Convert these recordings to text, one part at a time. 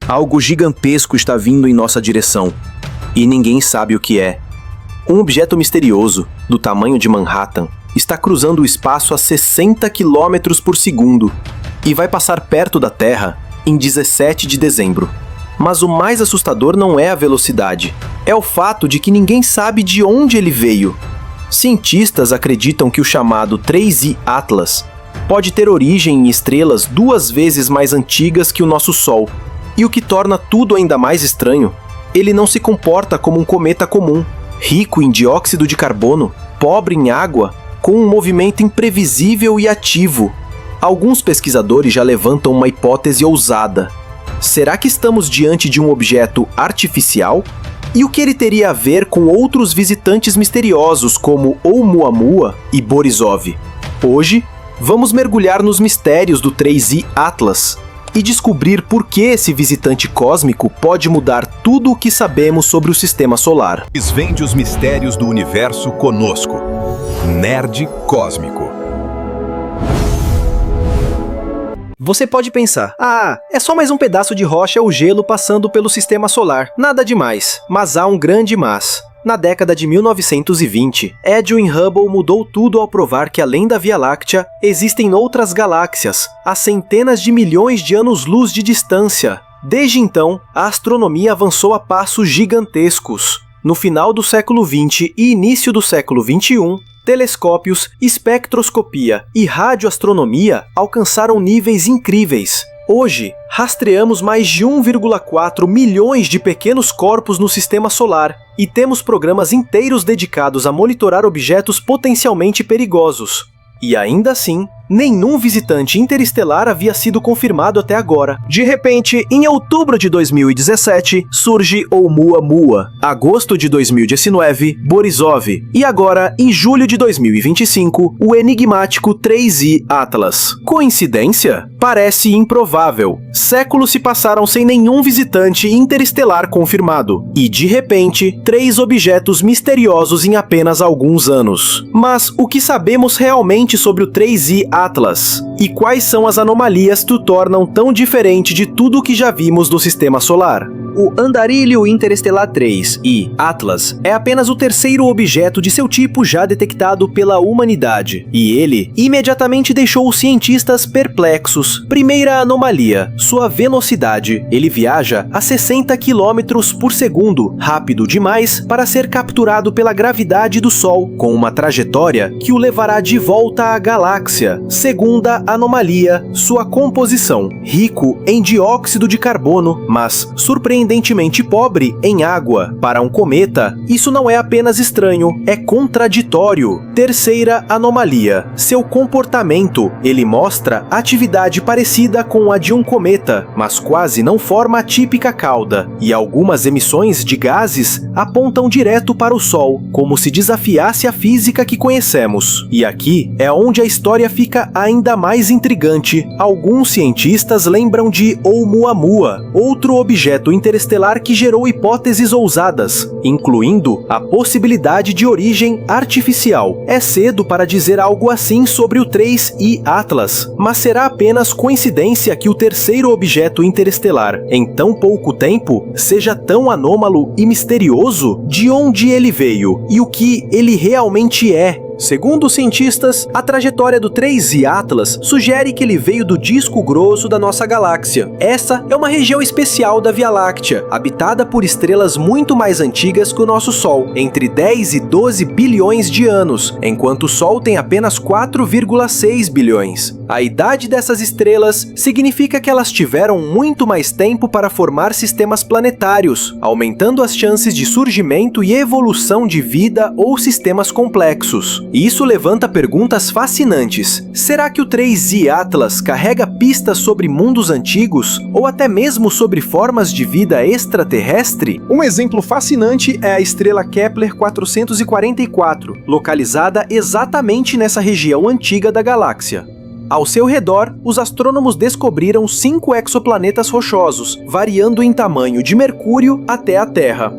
Algo gigantesco está vindo em nossa direção, e ninguém sabe o que é. Um objeto misterioso, do tamanho de Manhattan, está cruzando o espaço a 60 km por segundo e vai passar perto da Terra em 17 de dezembro. Mas o mais assustador não é a velocidade, é o fato de que ninguém sabe de onde ele veio. Cientistas acreditam que o chamado 3I Atlas pode ter origem em estrelas 2 vezes mais antigas que o nosso Sol. E o que torna tudo ainda mais estranho, ele não se comporta como um cometa comum, rico em dióxido de carbono, pobre em água, com um movimento imprevisível e ativo. Alguns pesquisadores já levantam uma hipótese ousada. Será que estamos diante de um objeto artificial? E o que ele teria a ver com outros visitantes misteriosos como Oumuamua e Borisov? Hoje, vamos mergulhar nos mistérios do 3I Atlas e descobrir por que esse visitante cósmico pode mudar tudo o que sabemos sobre o Sistema Solar. Desvende os mistérios do universo conosco. Nerd Cósmico. Você pode pensar, é só mais um pedaço de rocha ou gelo passando pelo Sistema Solar, nada demais. Mas há um grande mas. Na década de 1920, Edwin Hubble mudou tudo ao provar que além da Via Láctea, existem outras galáxias, a centenas de milhões de anos-luz de distância. Desde então, a astronomia avançou a passos gigantescos. No final do século XX e início do século XXI, telescópios, espectroscopia e radioastronomia alcançaram níveis incríveis. Hoje, rastreamos mais de 1,4 milhões de pequenos corpos no Sistema Solar e temos programas inteiros dedicados a monitorar objetos potencialmente perigosos. E ainda assim, nenhum visitante interestelar havia sido confirmado até agora. De repente, em outubro de 2017, surge Oumuamua. Agosto de 2019, Borisov. E agora, em julho de 2025, o enigmático 3I Atlas. Coincidência? Parece improvável. Séculos se passaram sem nenhum visitante interestelar confirmado. E, de repente, 3 objetos misteriosos em apenas alguns anos. Mas o que sabemos realmente sobre o 3I Atlas? E quais são as anomalias que o tornam tão diferente de tudo o que já vimos do Sistema Solar? O Andarilho Interestelar 3I Atlas é apenas o 3º objeto de seu tipo já detectado pela humanidade, e ele imediatamente deixou os cientistas perplexos. Primeira anomalia, sua velocidade. Ele viaja a 60 km por segundo, rápido demais para ser capturado pela gravidade do Sol, com uma trajetória que o levará de volta à galáxia. Segunda anomalia, sua composição. Rico em dióxido de carbono, mas surpreendentemente pobre em água. Para um cometa, isso não é apenas estranho, é contraditório. Terceira anomalia, seu comportamento. Ele mostra atividade parecida com a de um cometa, mas quase não forma a típica cauda, e algumas emissões de gases apontam direto para o Sol, como se desafiasse a física que conhecemos. E aqui é onde a história fica ainda mais intrigante. Alguns cientistas lembram de Oumuamua, outro objeto interestelar que gerou hipóteses ousadas, incluindo a possibilidade de origem artificial. É cedo para dizer algo assim sobre o 3I Atlas, mas será apenas coincidência que o 3º objeto interestelar, em tão pouco tempo, seja tão anômalo e misterioso? De onde ele veio e o que ele realmente é? Segundo os cientistas, a trajetória do 3I Atlas sugere que ele veio do disco grosso da nossa galáxia. Essa é uma região especial da Via Láctea, habitada por estrelas muito mais antigas que o nosso Sol, entre 10 e 12 bilhões de anos, enquanto o Sol tem apenas 4,6 bilhões. A idade dessas estrelas significa que elas tiveram muito mais tempo para formar sistemas planetários, aumentando as chances de surgimento e evolução de vida ou sistemas complexos. E isso levanta perguntas fascinantes. Será que o 3I Atlas carrega pistas sobre mundos antigos ou até mesmo sobre formas de vida extraterrestre? Um exemplo fascinante é a estrela Kepler 444, localizada exatamente nessa região antiga da galáxia. Ao seu redor, os astrônomos descobriram 5 exoplanetas rochosos, variando em tamanho de Mercúrio até a Terra.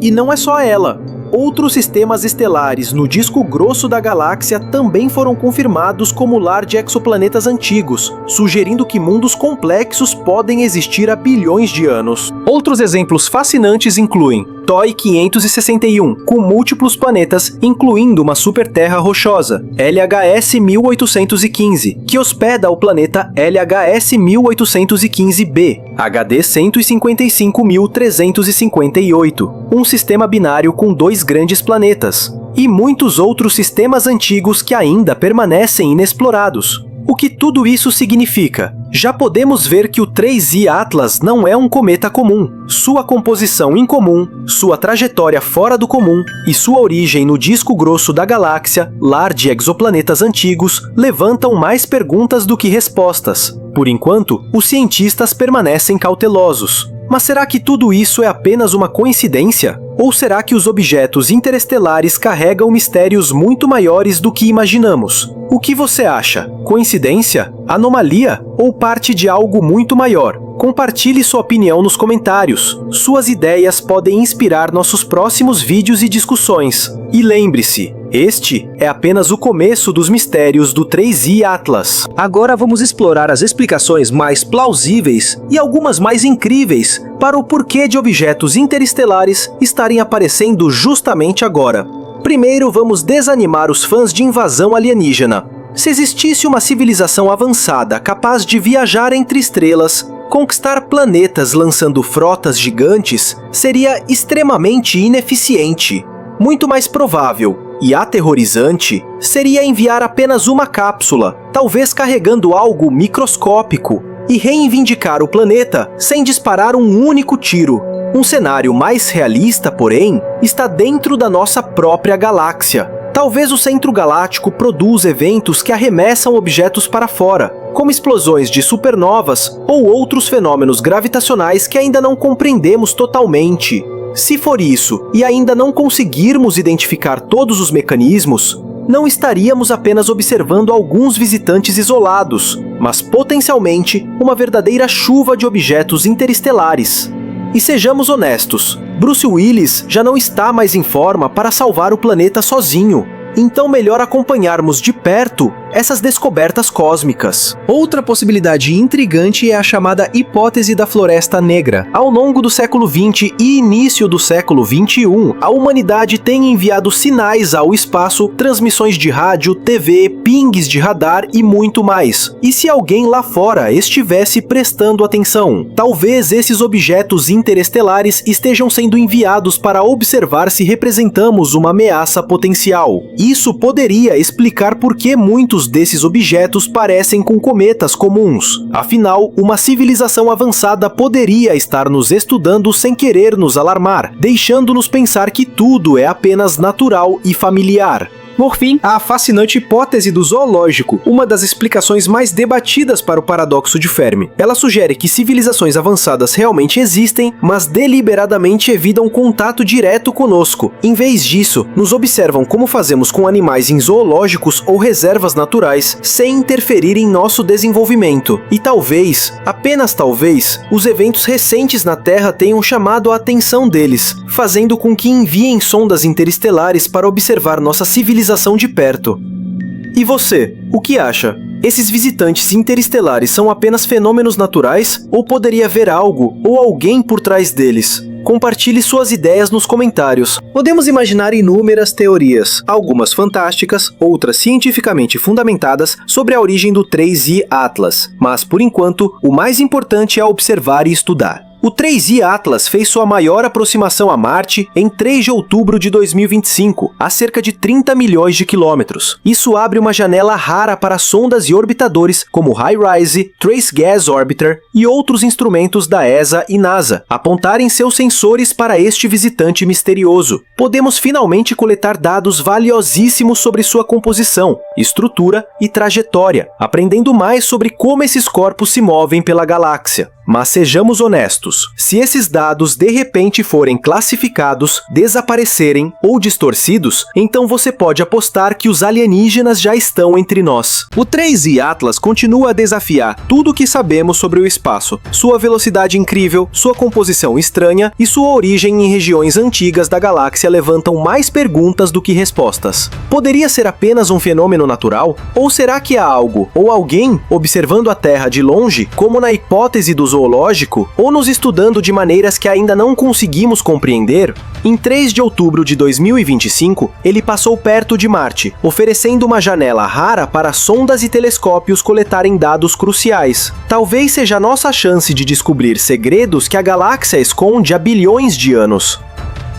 E não é só ela. Outros sistemas estelares no disco grosso da galáxia também foram confirmados como lar de exoplanetas antigos, sugerindo que mundos complexos podem existir há bilhões de anos. Outros exemplos fascinantes incluem TOI 561, com múltiplos planetas, incluindo uma superterra rochosa, LHS 1815, que hospeda o planeta LHS 1815b, HD 155.358, um sistema binário com 2 grandes planetas, e muitos outros sistemas antigos que ainda permanecem inexplorados. O que tudo isso significa? Já podemos ver que o 3I Atlas não é um cometa comum. Sua composição incomum, sua trajetória fora do comum e sua origem no disco grosso da galáxia, lar de exoplanetas antigos, levantam mais perguntas do que respostas. Por enquanto, os cientistas permanecem cautelosos. Mas será que tudo isso é apenas uma coincidência? Ou será que os objetos interestelares carregam mistérios muito maiores do que imaginamos? O que você acha? Coincidência? Anomalia? Ou parte de algo muito maior? Compartilhe sua opinião nos comentários. Suas ideias podem inspirar nossos próximos vídeos e discussões. E lembre-se, este é apenas o começo dos mistérios do 3I Atlas. Agora vamos explorar as explicações mais plausíveis e algumas mais incríveis para o porquê de objetos interestelares estarem aparecendo justamente agora. Primeiro, vamos desanimar os fãs de invasão alienígena. Se existisse uma civilização avançada capaz de viajar entre estrelas, conquistar planetas lançando frotas gigantes, seria extremamente ineficiente. Muito mais provável e aterrorizante seria enviar apenas uma cápsula, talvez carregando algo microscópico, e reivindicar o planeta sem disparar um único tiro. Um cenário mais realista, porém, está dentro da nossa própria galáxia. Talvez o centro galáctico produza eventos que arremessam objetos para fora, como explosões de supernovas ou outros fenômenos gravitacionais que ainda não compreendemos totalmente. Se for isso, e ainda não conseguirmos identificar todos os mecanismos, não estaríamos apenas observando alguns visitantes isolados, mas potencialmente uma verdadeira chuva de objetos interestelares. E sejamos honestos, Bruce Willis já não está mais em forma para salvar o planeta sozinho. Então melhor acompanharmos de perto essas descobertas cósmicas. Outra possibilidade intrigante é a chamada hipótese da Floresta Negra. Ao longo do século XX e início do século XXI, a humanidade tem enviado sinais ao espaço, transmissões de rádio, TV, pings de radar e muito mais. E se alguém lá fora estivesse prestando atenção? Talvez esses objetos interestelares estejam sendo enviados para observar se representamos uma ameaça potencial. Isso poderia explicar por que muitos desses objetos parecem com cometas comuns. Afinal, uma civilização avançada poderia estar nos estudando sem querer nos alarmar, deixando-nos pensar que tudo é apenas natural e familiar. Por fim, a fascinante hipótese do zoológico, uma das explicações mais debatidas para o paradoxo de Fermi. Ela sugere que civilizações avançadas realmente existem, mas deliberadamente evitam contato direto conosco. Em vez disso, nos observam como fazemos com animais em zoológicos ou reservas naturais, sem interferir em nosso desenvolvimento. E talvez, apenas talvez, os eventos recentes na Terra tenham chamado a atenção deles, fazendo com que enviem sondas interestelares para observar nossa civilização de perto. E você, o que acha? Esses visitantes interestelares são apenas fenômenos naturais ou poderia haver algo ou alguém por trás deles? Compartilhe suas ideias nos comentários. Podemos imaginar inúmeras teorias, algumas fantásticas, outras cientificamente fundamentadas, sobre a origem do 3I Atlas, mas por enquanto, o mais importante é observar e estudar. O 3I Atlas fez sua maior aproximação a Marte em 3 de outubro de 2025, a cerca de 30 milhões de quilômetros. Isso abre uma janela rara para sondas e orbitadores como o HiRISE, Trace Gas Orbiter e outros instrumentos da ESA e NASA apontarem seus sensores para este visitante misterioso. Podemos finalmente coletar dados valiosíssimos sobre sua composição, estrutura e trajetória, aprendendo mais sobre como esses corpos se movem pela galáxia. Mas sejamos honestos, se esses dados de repente forem classificados, desaparecerem ou distorcidos, então você pode apostar que os alienígenas já estão entre nós. O 3i Atlas continua a desafiar tudo o que sabemos sobre o espaço, sua velocidade incrível, sua composição estranha e sua origem em regiões antigas da galáxia levantam mais perguntas do que respostas. Poderia ser apenas um fenômeno natural? Ou será que há algo ou alguém observando a Terra de longe, como na hipótese do zoológico, ou nos estudando de maneiras que ainda não conseguimos compreender? Em 3 de outubro de 2025, ele passou perto de Marte, oferecendo uma janela rara para sondas e telescópios coletarem dados cruciais. Talvez seja a nossa chance de descobrir segredos que a galáxia esconde há bilhões de anos.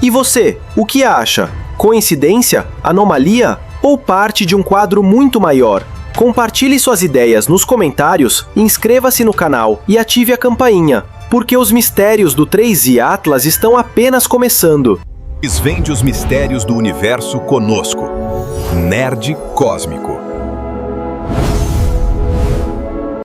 E você, o que acha? Coincidência? Anomalia? Ou parte de um quadro muito maior? Compartilhe suas ideias nos comentários, inscreva-se no canal e ative a campainha, porque os mistérios do 3i Atlas estão apenas começando. Desvende os mistérios do universo conosco. Nerd Cósmico.